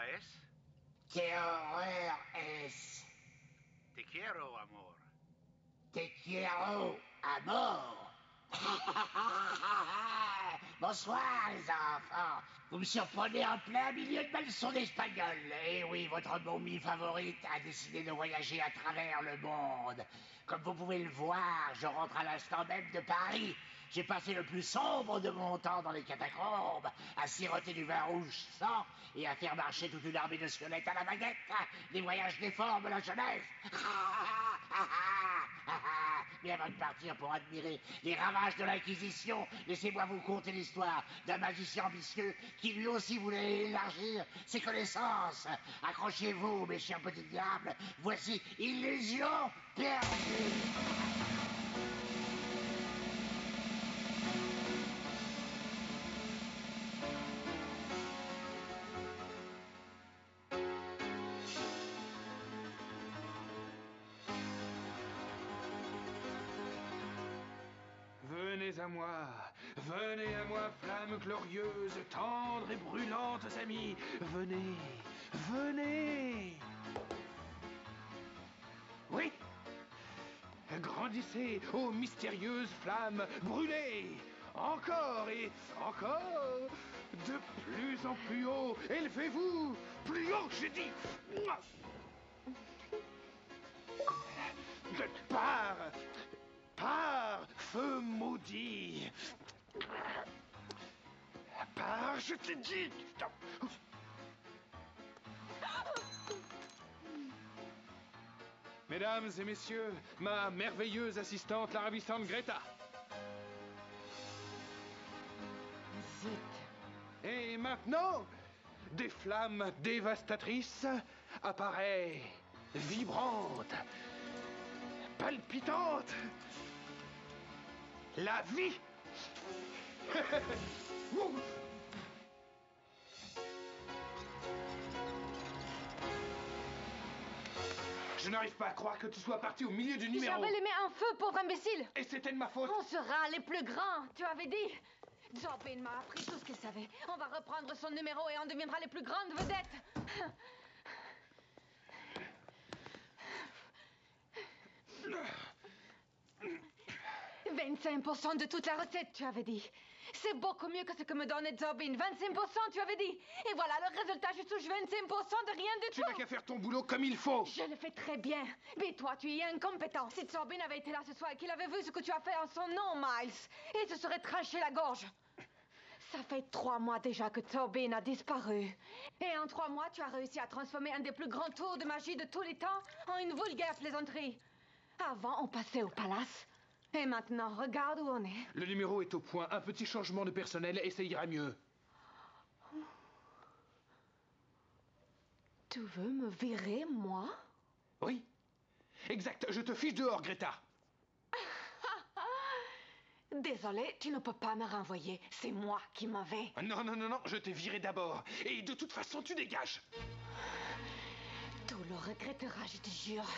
quoi est-ce? Quelle horreur est-ce? Te quiero, amor. Te quiero à mort. Bonsoir les enfants. Vous me surprenez en plein milieu de ma leçon d'espagnol. Et oui, votre momie favorite a décidé de voyager à travers le monde. Comme vous pouvez le voir, je rentre à l'instant même de Paris. J'ai passé le plus sombre de mon temps dans les catacombes, à siroter du vin rouge sang et à faire marcher toute une armée de squelettes à la baguette. Les voyages déforment la jeunesse. Mais avant de partir pour admirer les ravages de l'Inquisition, laissez-moi vous conter l'histoire d'un magicien ambitieux qui lui aussi voulait élargir ses connaissances. Accrochez-vous, mes chers petits diables, voici Illusion perdue. Venez à moi, flammes glorieuses, tendres et brûlantes amies, venez, venez. Oui, grandissez, ô mystérieuses flammes, brûlez, encore et encore, de plus en plus haut, élevez-vous, plus haut, j'ai dit. Par feu maudit. Par, je t'ai dit. Mesdames et messieurs, ma merveilleuse assistante, la ravissante Greta. Zut. Et maintenant, des flammes dévastatrices apparaissent, vibrantes, palpitantes. La vie. Je n'arrive pas à croire que tu sois parti au milieu du numéro. J'avais les mains en feu, pauvre imbécile. Et c'était de ma faute. On sera les plus grands, tu avais dit. Jobin m'a appris tout ce qu'il savait. On va reprendre son numéro et on deviendra les plus grandes vedettes. 25% de toute la recette, tu avais dit. C'est beaucoup mieux que ce que me donnait Jobin. 25%, tu avais dit. Et voilà le résultat, je touche 25% de rien du tout. Tu n'as qu'à faire ton boulot comme il faut. Je le fais très bien. Mais toi, tu es incompétent. Si Jobin avait été là ce soir et qu'il avait vu ce que tu as fait en son nom, Miles, il se serait tranché la gorge. Ça fait 3 mois déjà que Jobin a disparu. Et en 3 mois, tu as réussi à transformer un des plus grands tours de magie de tous les temps en une vulgaire plaisanterie. Avant, on passait au palace. Et maintenant, regarde où on est. Le numéro est au point. Un petit changement de personnel et ça ira mieux. Tu veux me virer, moi? Oui. Exact. Je te fiche dehors, Greta. Désolé, tu ne peux pas me renvoyer. C'est moi qui m'en vais. Non, non, non, non. Je t'ai viré d'abord. Et de toute façon, tu dégages. Tu le regretteras, je te jure.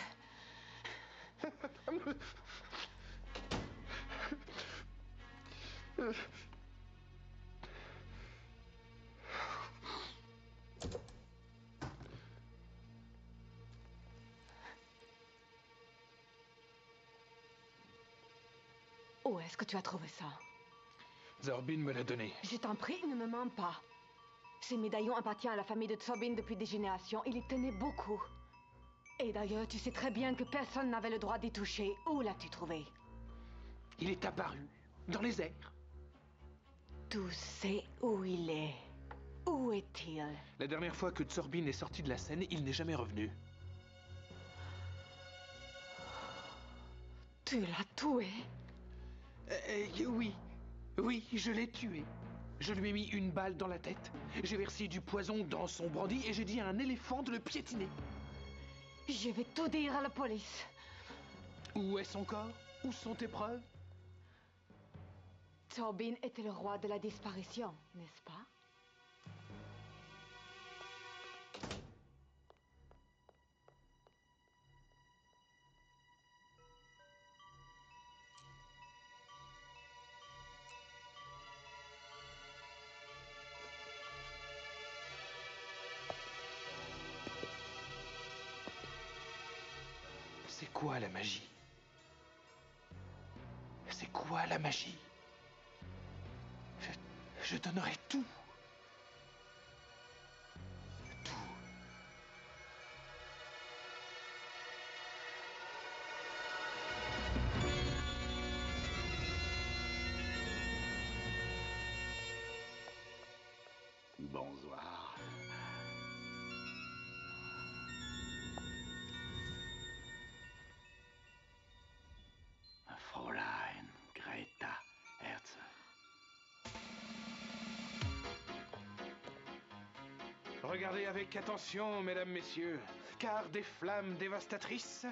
Où est-ce que tu as trouvé ça? Zorbin me l'a donné. Je t'en prie, ne me mens pas. Ces médaillons appartiennent à la famille de Zorbin depuis des générations. Il y tenait beaucoup. Et d'ailleurs, tu sais très bien que personne n'avait le droit d'y toucher. Où l'as-tu trouvé? Il est apparu dans les airs. Tu sais où il est. Où est-il? La dernière fois que Zorbin est sorti de la scène, il n'est jamais revenu. Tu l'as tué? Oui. Oui, je l'ai tué. Je lui ai mis une balle dans la tête. J'ai versé du poison dans son brandy et j'ai dit à un éléphant de le piétiner. Je vais tout dire à la police. Où est son corps? Où sont tes preuves? Zorbin était le roi de la disparition, n'est-ce pas? quoi la magie? C'est quoi la magie? Je donnerai tout. Tout. Bonsoir. Fräulein Greta Herze. Regardez avec attention, mesdames, messieurs, car des flammes dévastatrices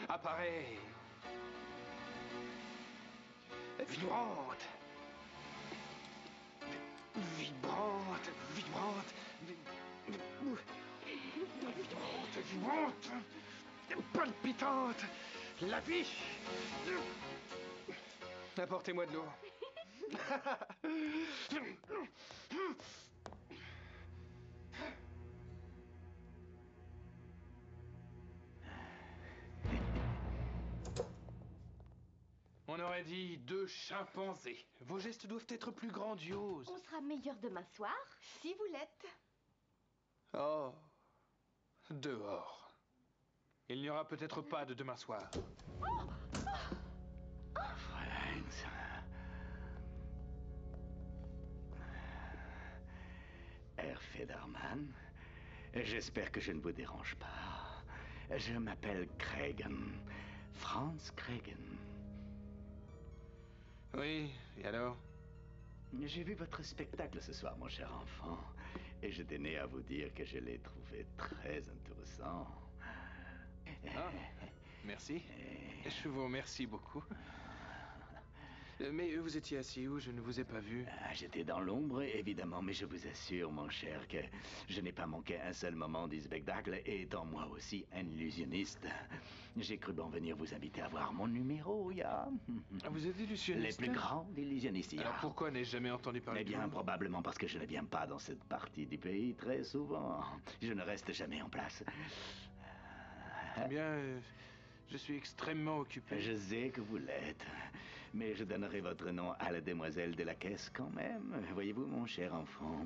apparaissent. Vibrantes. Vibrantes, vibrantes. Vibrantes, vibrantes. Palpitantes. La vie. Apportez-moi de l'eau. On aurait dit 2 chimpanzés. Vos gestes doivent être plus grandioses. On sera meilleur demain soir, si vous l'êtes. Oh, dehors. Il n'y aura peut-être pas de demain soir. Fräulein. Herr Federman, j'espère que je ne vous dérange pas. Je m'appelle Cregan. Franz Cregan. Oui, et alors? J'ai vu votre spectacle ce soir, mon cher enfant, et je tenais à vous dire que je l'ai trouvé très intéressant. Ah, merci. Je vous remercie beaucoup. Mais vous étiez assis où? Je ne vous ai pas vu. J'étais dans l'ombre, évidemment, mais je vous assure, mon cher, que je n'ai pas manqué un seul moment du spectacle, et étant moi aussi un illusionniste, j'ai cru bon venir vous inviter à voir mon numéro, ya. Vous êtes illusionniste? Les plus grands illusionnistes, ya. Alors pourquoi n'ai-je jamais entendu parler Eh de bien, vous? probablement parce que je ne viens pas dans cette partie du pays très souvent. Je ne reste jamais en place. Eh bien, je suis extrêmement occupé. Je sais que vous l'êtes, mais je donnerai votre nom à la demoiselle de la caisse quand même. Voyez-vous, mon cher enfant,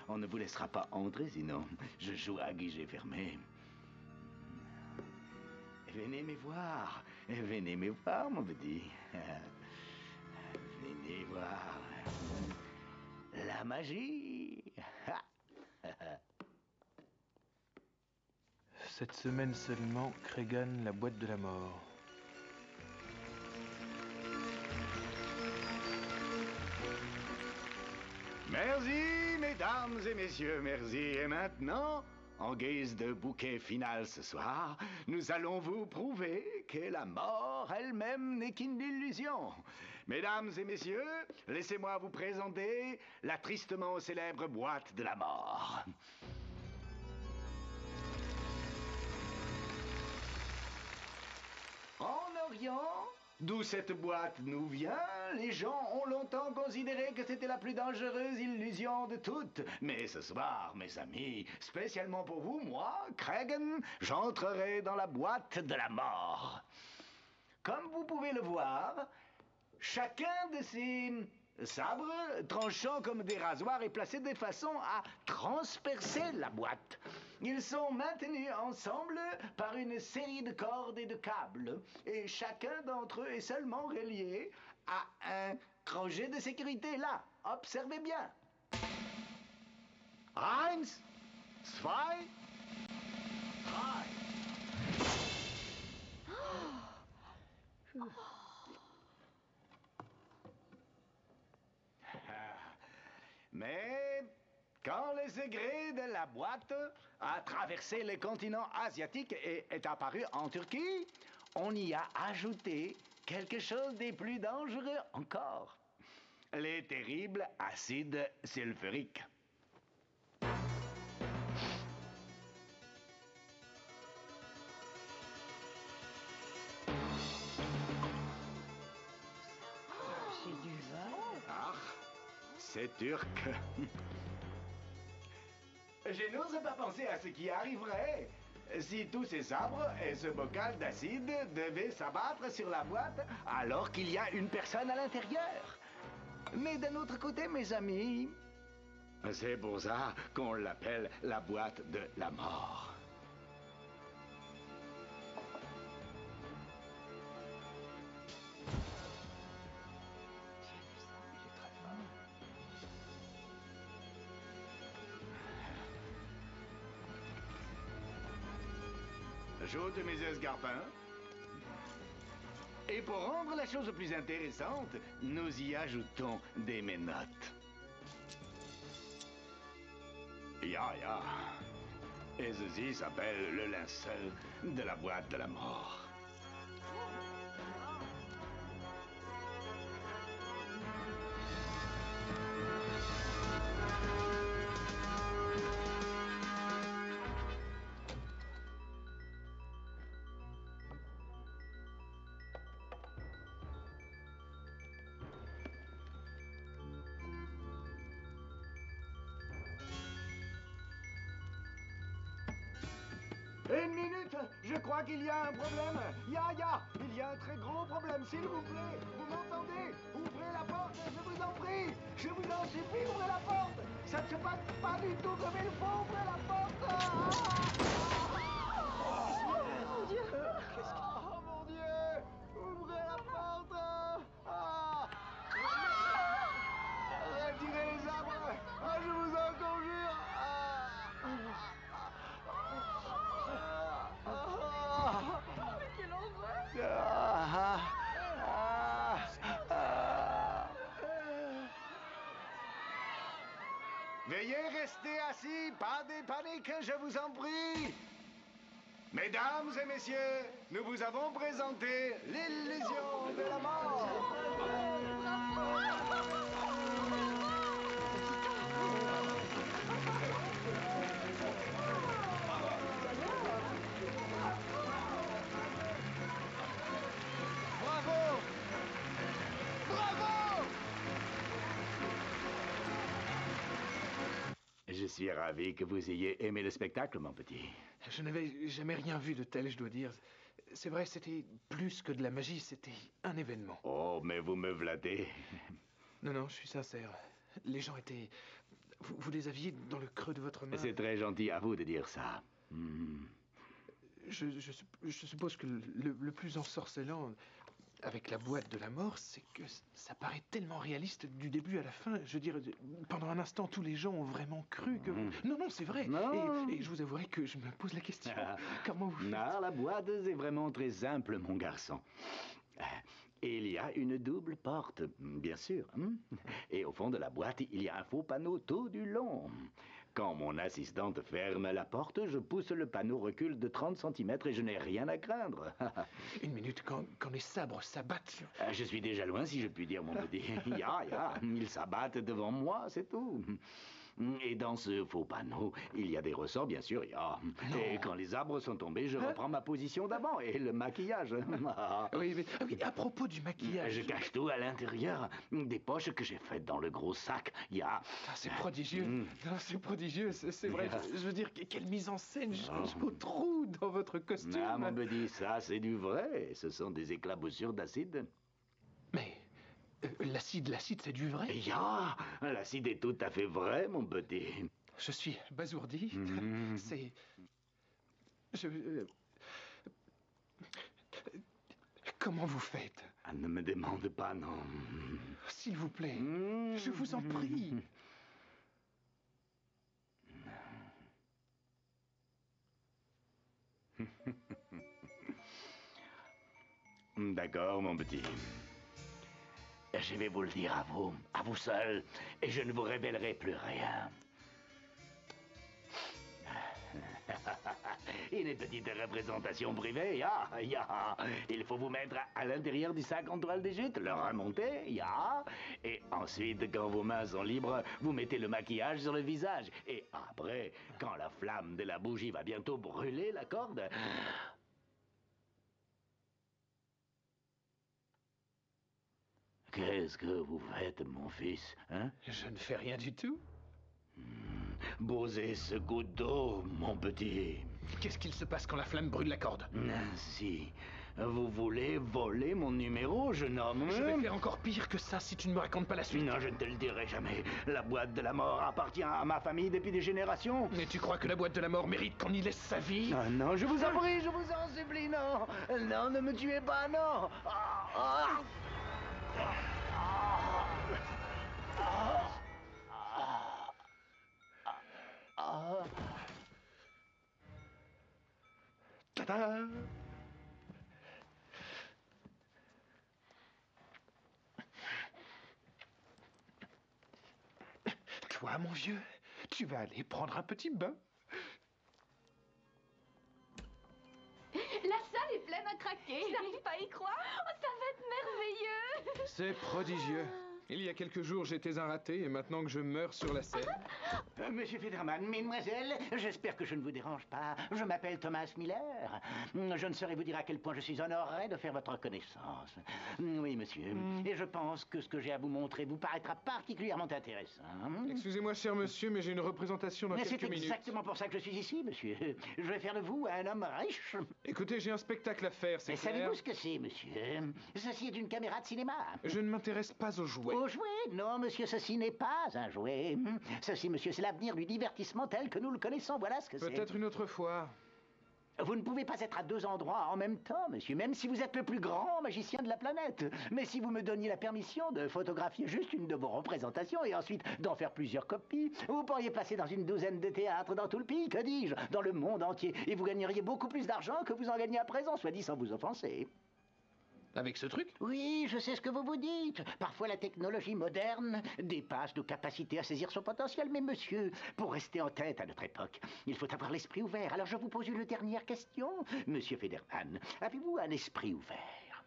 on ne vous laissera pas entrer sinon. Je joue à guichet fermé. Venez me voir. Venez me voir, mon petit. Venez voir. La magie. Cette semaine seulement, Cregan, la boîte de la mort. Merci, mesdames et messieurs, merci. Et maintenant, en guise de bouquet final ce soir, nous allons vous prouver que la mort elle-même n'est qu'une illusion. Mesdames et messieurs, laissez-moi vous présenter la tristement célèbre boîte de la mort. En Orient, d'où cette boîte nous vient, les gens ont longtemps considéré que c'était la plus dangereuse illusion de toutes. Mais ce soir, mes amis, spécialement pour vous, moi, Cregan, j'entrerai dans la boîte de la mort. Comme vous pouvez le voir, chacun de ces sabres, tranchants comme des rasoirs, est placé de façon à transpercer la boîte. Ils sont maintenus ensemble par une série de cordes et de câbles, et chacun d'entre eux est seulement relié à un crochet de sécurité. Là, observez bien. 1, 2, 3. Mais quand le secret de la boîte a traversé le continent asiatique et est apparu en Turquie, on y a ajouté quelque chose de plus dangereux encore. Les terribles acides sulfuriques. C'est du vin. Ah, c'est turc. Je n'ose pas penser à ce qui arriverait si tous ces sabres et ce bocal d'acide devaient s'abattre sur la boîte alors qu'il y a une personne à l'intérieur. Mais d'un autre côté, mes amis, c'est pour ça qu'on l'appelle la boîte de la mort. J'ôte mes escarpins. Et pour rendre la chose plus intéressante, nous y ajoutons des menottes. Ya. Et ceci s'appelle le linceul de la boîte de la mort. Une minute, je crois qu'il y a un problème. Ya, il y a un très gros problème, s'il vous plaît. Vous m'entendez? Ouvrez la porte, je vous en prie. Je vous en supplie, ouvrez la porte. Ça ne se passe pas du tout comme il faut, ouvrez la porte. Mon Dieu! Oh mon Dieu, ouvrez la porte. Retirez les arbres. Je vous en conjure. Mais quelle horreur! Veuillez rester assis, pas de panique, je vous en prie. Mesdames et messieurs, nous vous avons présenté l'illusion de la mort. Bravo! Bravo! Je suis ravi que vous ayez aimé le spectacle, mon petit. Je n'avais jamais rien vu de tel, je dois dire. C'est vrai, c'était plus que de la magie, c'était un événement. Oh, mais vous me flattez. Non, je suis sincère. Les gens étaient... Vous les aviez dans le creux de votre main. C'est très gentil à vous de dire ça. Je suppose que le plus ensorcelant avec la boîte de la mort, c'est que ça paraît tellement réaliste du début à la fin. Je veux dire, pendant un instant, tous les gens ont vraiment cru que... Non, c'est vrai. Non. Et je vous avouerai que je me pose la question. Comment vous faites? Non, la boîte est vraiment très simple, mon garçon. Il y a une double porte, bien sûr. Et au fond de la boîte, il y a un faux panneau tout du long. Quand mon assistante ferme la porte, je pousse le panneau recul de 30 cm et je n'ai rien à craindre. Une minute, quand les sabres s'abattent sur... Je suis déjà loin, si je puis dire, mon petit. Ils s'abattent devant moi, c'est tout. Et dans ce faux panneau, il y a des ressorts, bien sûr. Et quand les arbres sont tombés, je reprends ma position d'avant. Et le maquillage. Oui, à propos du maquillage... Je cache tout à l'intérieur. Des poches que j'ai faites dans le gros sac. C'est prodigieux. Non, c'est prodigieux, c'est vrai. Je veux dire, quelle mise en scène jusqu'au trou dans votre costume. Mon petit, ça, c'est du vrai. Ce sont des éclaboussures d'acide. Mais... L'acide, c'est du vrai? L'acide est tout à fait vrai, mon petit. Je suis basourdi. C'est... Comment vous faites? Ne me demande pas, non. S'il vous plaît, je vous en prie. D'accord, mon petit. Je vais vous le dire à vous seul, et je ne vous révélerai plus rien. Une petite représentation privée, Il faut vous mettre à l'intérieur du sac en toile d'Égypte, le remonter, Et ensuite, quand vos mains sont libres, vous mettez le maquillage sur le visage. Et après, quand la flamme de la bougie va bientôt brûler la corde... Qu'est-ce que vous faites, mon fils, hein? Je ne fais rien du tout. Posez ce goutte d'eau, mon petit. Qu'est-ce qu'il se passe quand la flamme brûle la corde? Si vous voulez voler mon numéro, jeune homme... Je vais faire encore pire que ça si tu ne me racontes pas la suite. Non, je ne te le dirai jamais. La boîte de la mort appartient à ma famille depuis des générations. Mais tu crois que la boîte de la mort mérite qu'on y laisse sa vie? Ah non, je vous en prie, je vous en supplie, non. Non, ne me tuez pas, non. Tada! Toi, mon vieux, tu vas aller prendre un petit bain. La salle est pleine à craquer. Je n'arrive pas à y croire. Oh, ça va être merveilleux. C'est prodigieux. Il y a quelques jours, j'étais un raté et maintenant que je meurs sur la scène... Monsieur Federman, mesdemoiselles, j'espère que je ne vous dérange pas. Je m'appelle Thomas Miller. Je ne saurais vous dire à quel point je suis honoré de faire votre connaissance. Oui, monsieur. Et je pense que ce que j'ai à vous montrer vous paraîtra particulièrement intéressant. Excusez-moi, cher monsieur, mais j'ai une représentation dans Mais quelques c'est minutes. exactement pour ça que je suis ici, monsieur. Je vais faire de vous un homme riche. Écoutez, j'ai un spectacle à faire, c'est Mais clair. savez-vous ce que c'est, monsieur? Ceci est une caméra de cinéma. Je ne m'intéresse pas aux jouets. Aux jouets? Non, monsieur, ceci n'est pas un jouet. Ceci, monsieur, c'est l'avenir du divertissement tel que nous le connaissons. Voilà ce que c'est. Peut-être une autre fois. Vous ne pouvez pas être à deux endroits en même temps, monsieur, même si vous êtes le plus grand magicien de la planète. Mais si vous me donniez la permission de photographier juste une de vos représentations et ensuite d'en faire plusieurs copies, vous pourriez passer dans une douzaine de théâtres dans tout le pays, que dis-je, dans le monde entier, et vous gagneriez beaucoup plus d'argent que vous en gagnez à présent, soit dit sans vous offenser. Avec ce truc? Oui, je sais ce que vous vous dites. Parfois, la technologie moderne dépasse nos capacités à saisir son potentiel. Mais monsieur, pour rester en tête à notre époque, il faut avoir l'esprit ouvert. Alors, je vous pose une dernière question. Monsieur Federman, avez-vous un esprit ouvert?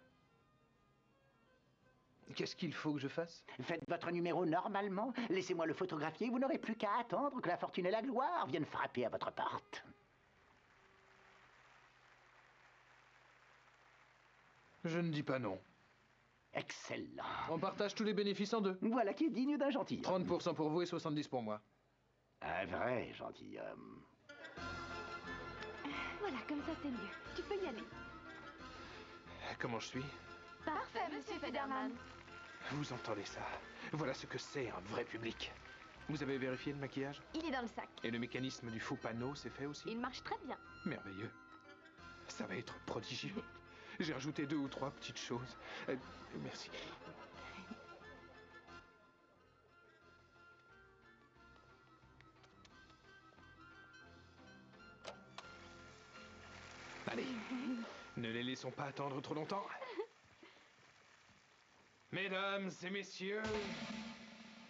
Qu'est-ce qu'il faut que je fasse? Faites votre numéro normalement. Laissez-moi le photographier. Vous n'aurez plus qu'à attendre que la fortune et la gloire viennent frapper à votre porte. Je ne dis pas non. Excellent. On partage tous les bénéfices en deux. Voilà qui est digne d'un gentilhomme. 30% pour vous et 70 pour moi. Un vrai gentilhomme. Voilà, comme ça c'est mieux. Tu peux y aller. Comment je suis? Parfait, monsieur Federman. Vous entendez ça? Voilà ce que c'est un vrai public. Vous avez vérifié le maquillage? Il est dans le sac. Et le mécanisme du faux panneau, c'est fait aussi? Il marche très bien. Merveilleux. Ça va être prodigieux. J'ai rajouté 2 ou 3 petites choses. Merci. Allez, ne les laissons pas attendre trop longtemps. Mesdames et messieurs,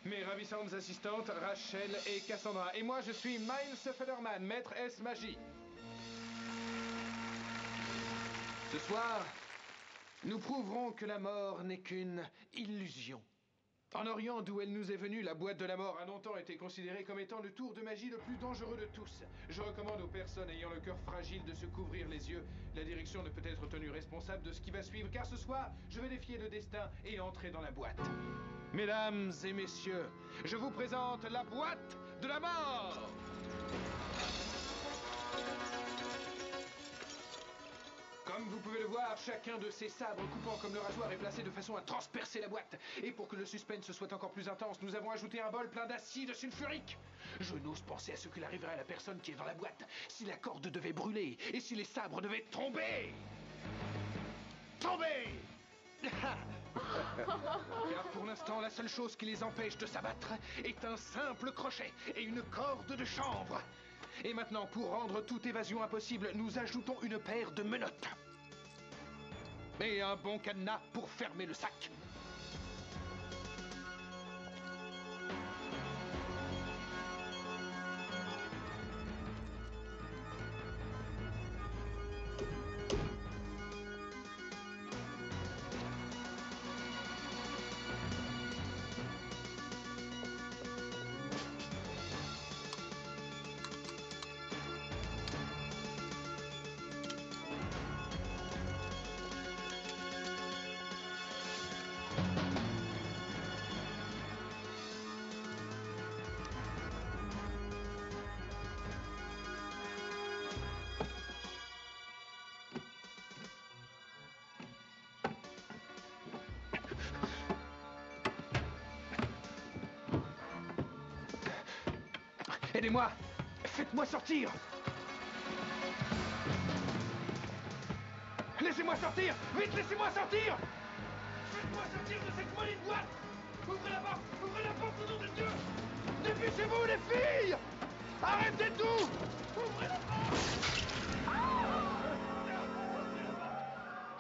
mes ravissantes assistantes Rachel et Cassandra. Et moi, je suis Miles Federman, maître S magie. Ce soir, nous prouverons que la mort n'est qu'une illusion. En Orient, d'où elle nous est venue, la boîte de la mort a longtemps été considérée comme étant le tour de magie le plus dangereux de tous. Je recommande aux personnes ayant le cœur fragile de se couvrir les yeux. La direction ne peut être tenue responsable de ce qui va suivre, car ce soir, je vais défier le destin et entrer dans la boîte. Mesdames et messieurs, je vous présente la boîte de la mort! Comme vous pouvez le voir, chacun de ces sabres coupants comme le rasoir est placé de façon à transpercer la boîte. Et pour que le suspense soit encore plus intense, nous avons ajouté un bol plein d'acide sulfurique. Je n'ose penser à ce qu'il arriverait à la personne qui est dans la boîte si la corde devait brûler et si les sabres devaient tomber. Tomber! Car pour l'instant, la seule chose qui les empêche de s'abattre est un simple crochet et une corde de chanvre. Et maintenant, pour rendre toute évasion impossible, nous ajoutons une paire de menottes. Et un bon cadenas pour fermer le sac. Aidez-moi! Faites-moi sortir! Laissez-moi sortir! Vite, laissez-moi sortir! Faites-moi sortir de cette maudite boîte! Ouvrez la porte! Ouvrez la porte au nom de Dieu! Dépêchez-vous, les filles! Arrêtez tout! Ouvrez la porte!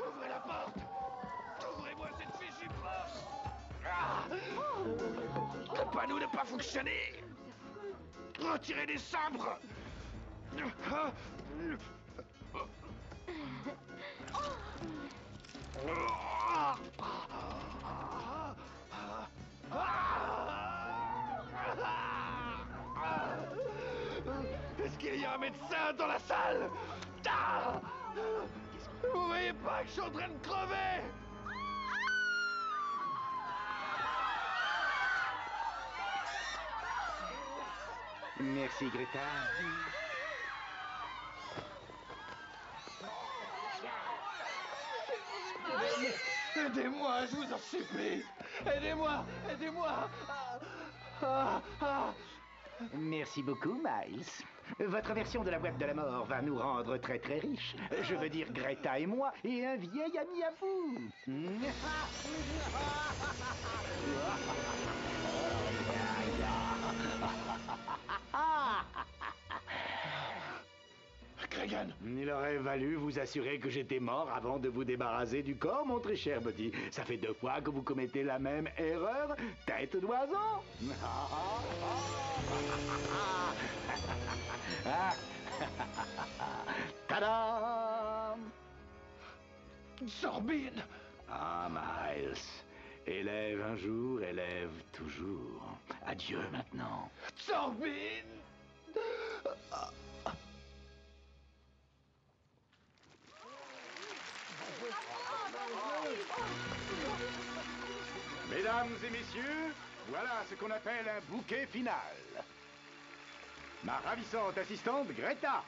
Ouvrez la porte! Ouvrez-moi cette fichue porte! Le panneau n'a pas fonctionné! Retirez les sabres! Est-ce qu'il y a un médecin dans la salle? Ah! Vous voyez pas que je suis en train de crever? Merci, Greta. Aidez-moi, je vous en supplie! Aidez-moi! Aidez-moi! Merci beaucoup, Miles. Votre version de la boîte de la mort va nous rendre très très riches. Je veux dire Greta et moi et un vieil ami à vous. Cregan! Il aurait valu vous assurer que j'étais mort avant de vous débarrasser du corps, mon très cher petit. Ça fait 2 fois que vous commettez la même erreur, tête d'oiseau. Tadam! Sorbine! Ah, Miles. Élève un jour, élève toujours. Adieu maintenant. Sorbine! Mesdames et messieurs, voilà ce qu'on appelle un bouquet final. Ma ravissante assistante, Greta.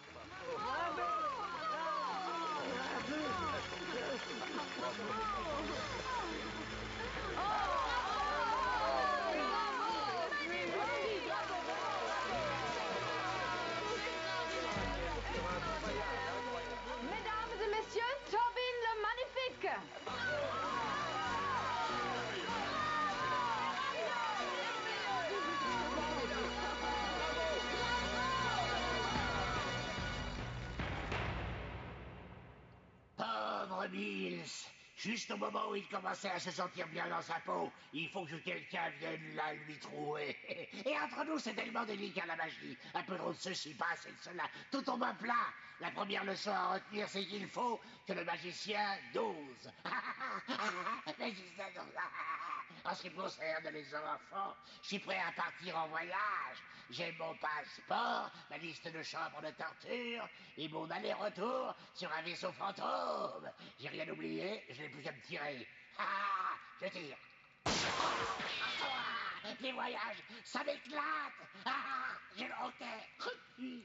Mesdames et messieurs, Tobin le Magnifique! Pauvre Mills! Juste au moment où il commençait à se sentir bien dans sa peau, il faut que quelqu'un vienne là lui trouver. Et entre nous, c'est tellement délicat la magie. Un peu trop de ceci, pas assez de cela. Tout tombe à plat. La première leçon à retenir, c'est qu'il faut que le magicien dose. Magicien dose. En ce qui me concerne les enfants, je suis prêt à partir en voyage. J'ai mon passeport, ma liste de chambres de torture et mon aller-retour sur un vaisseau fantôme. J'ai rien oublié, je n'ai plus qu'à me tirer. Je tire. Les voyages, ça m'éclate. J'ai le hockey.